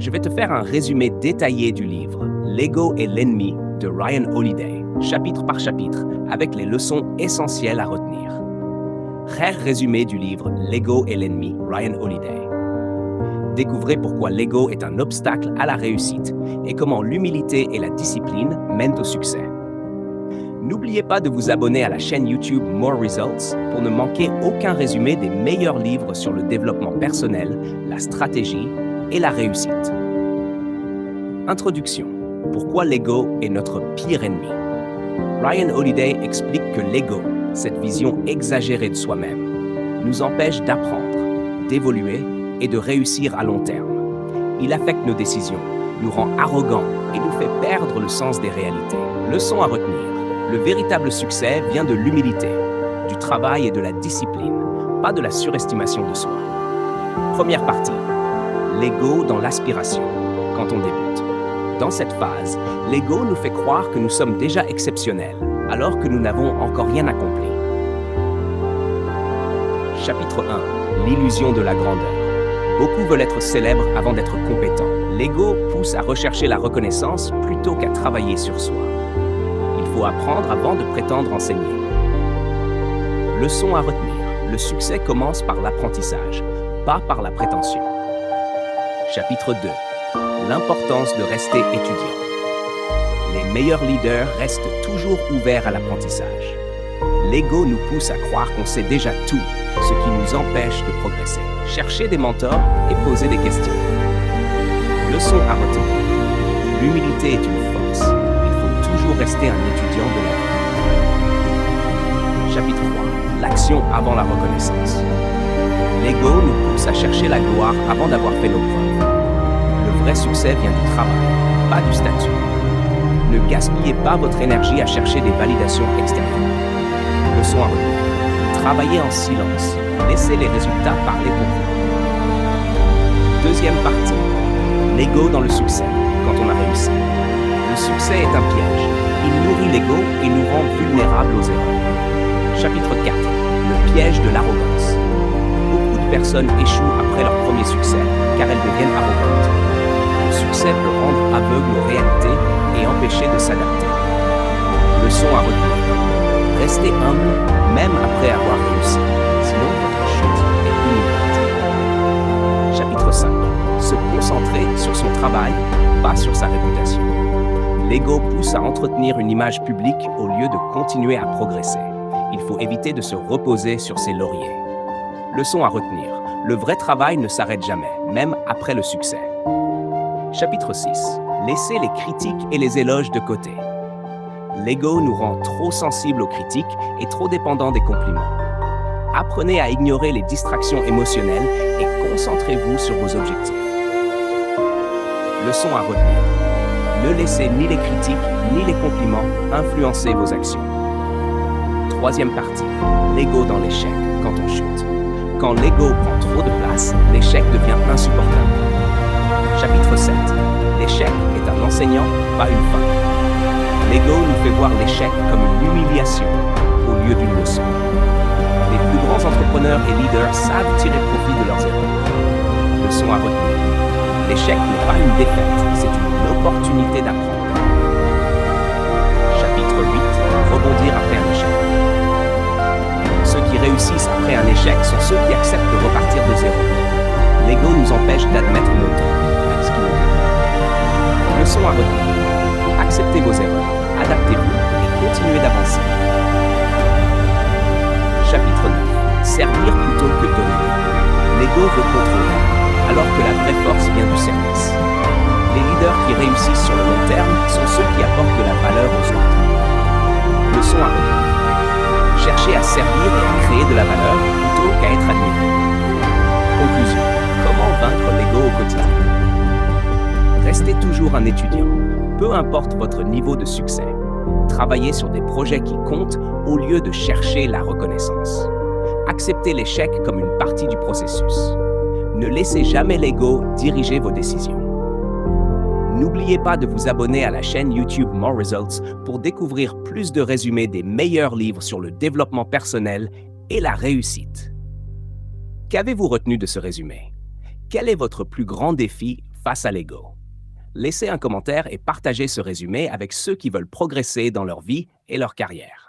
Je vais te faire un résumé détaillé du livre L'ego et l'ennemi de Ryan Holiday, chapitre par chapitre, avec les leçons essentielles à retenir. Résumé du livre L'ego et l'ennemi, Ryan Holiday. Découvrez pourquoi l'ego est un obstacle à la réussite et comment l'humilité et la discipline mènent au succès. N'oubliez pas de vous abonner à la chaîne YouTube More Results pour ne manquer aucun résumé des meilleurs livres sur le développement personnel, la stratégie et la réussite. Introduction. Pourquoi l'ego est notre pire ennemi? Ryan Holiday explique que l'ego, cette vision exagérée de soi-même, nous empêche d'apprendre, d'évoluer et de réussir à long terme. Il affecte nos décisions, nous rend arrogants et nous fait perdre le sens des réalités. Leçon à retenir. Le véritable succès vient de l'humilité, du travail et de la discipline, pas de la surestimation de soi. Première partie. L'ego dans l'aspiration, quand on débute. Dans cette phase, l'ego nous fait croire que nous sommes déjà exceptionnels, alors que nous n'avons encore rien accompli. Chapitre 1. L'illusion de la grandeur. Beaucoup veulent être célèbres avant d'être compétents. L'ego pousse à rechercher la reconnaissance plutôt qu'à travailler sur soi. Il faut apprendre avant de prétendre enseigner. Leçon à retenir. Le succès commence par l'apprentissage, pas par la prétention. Chapitre 2. L'importance de rester étudiant. Les meilleurs leaders restent toujours ouverts à l'apprentissage. L'ego nous pousse à croire qu'on sait déjà tout, ce qui nous empêche de progresser. Cherchez des mentors et posez des questions. Leçon à retenir. L'humilité est une force. Il faut toujours rester un étudiant de la vie. Chapitre 3. L'action avant la reconnaissance. L'ego nous pousse à chercher la gloire avant d'avoir fait nos preuves. Le vrai succès vient du travail, pas du statut. Ne gaspillez pas votre énergie à chercher des validations extérieures. Leçon à retenir. Travaillez en silence. Laissez les résultats parler pour vous. Deuxième partie. L'ego dans le succès, quand on a réussi. Le succès est un piège. Il nourrit l'ego et nous rend vulnérables aux erreurs. Chapitre 4. Le piège de l'arrogance. Beaucoup de personnes échouent après leur premier succès, car elles deviennent arrogantes. Le succès peut rendre aveugle aux réalités et empêcher de s'adapter. Leçon à retenir. Restez humble, même après avoir réussi. Sinon, votre chute est imminente. Chapitre 5. Se concentrer sur son travail, pas sur sa réputation. L'ego pousse à entretenir une image publique au lieu de continuer à progresser. Il faut éviter de se reposer sur ses lauriers. Leçon à retenir. Le vrai travail ne s'arrête jamais, même après le succès. Chapitre 6. Laissez les critiques et les éloges de côté. L'ego nous rend trop sensibles aux critiques et trop dépendants des compliments. Apprenez à ignorer les distractions émotionnelles et concentrez-vous sur vos objectifs. Leçon à retenir. Ne laissez ni les critiques ni les compliments influencer vos actions. Troisième partie. L'ego dans l'échec, quand on chute. Quand l'ego prend trop de place, l'échec devient insupportable. Chapitre 7. L'échec est un enseignant, pas une fin. L'ego nous fait voir l'échec comme une humiliation au lieu d'une leçon. Les plus grands entrepreneurs et leaders savent tirer profit de leurs erreurs. Leçon à retenir. L'échec n'est pas une défaite, c'est une opportunité d'apprendre. Chapitre 8. Rebondir après un échec. Ceux qui réussissent après un échec sont ceux qui acceptent de repartir de zéro. L'ego nous empêche d'admettre nos torts, même ce qui nous gagne. Leçon à retenir. Acceptez vos erreurs, adaptez-vous et continuez d'avancer. Chapitre 9. Servir plutôt que dominer. L'ego veut contrôler, alors que la vraie force vient du service. Les leaders qui réussissent sur le long terme sont ceux qui apportent de la valeur aux autres. Leçon à retenir. Cherchez à servir et à créer de la valeur plutôt qu'à être admiré. Conclusion. Comment vaincre l'ego au quotidien? Restez toujours un étudiant. Peu importe votre niveau de succès, travaillez sur des projets qui comptent au lieu de chercher la reconnaissance. Acceptez l'échec comme une partie du processus. Ne laissez jamais l'ego diriger vos décisions. N'oubliez pas de vous abonner à la chaîne YouTube More Results pour découvrir plus de résumés des meilleurs livres sur le développement personnel et la réussite. Qu'avez-vous retenu de ce résumé? Quel est votre plus grand défi face à l'ego. Laissez un commentaire et partagez ce résumé avec ceux qui veulent progresser dans leur vie et leur carrière.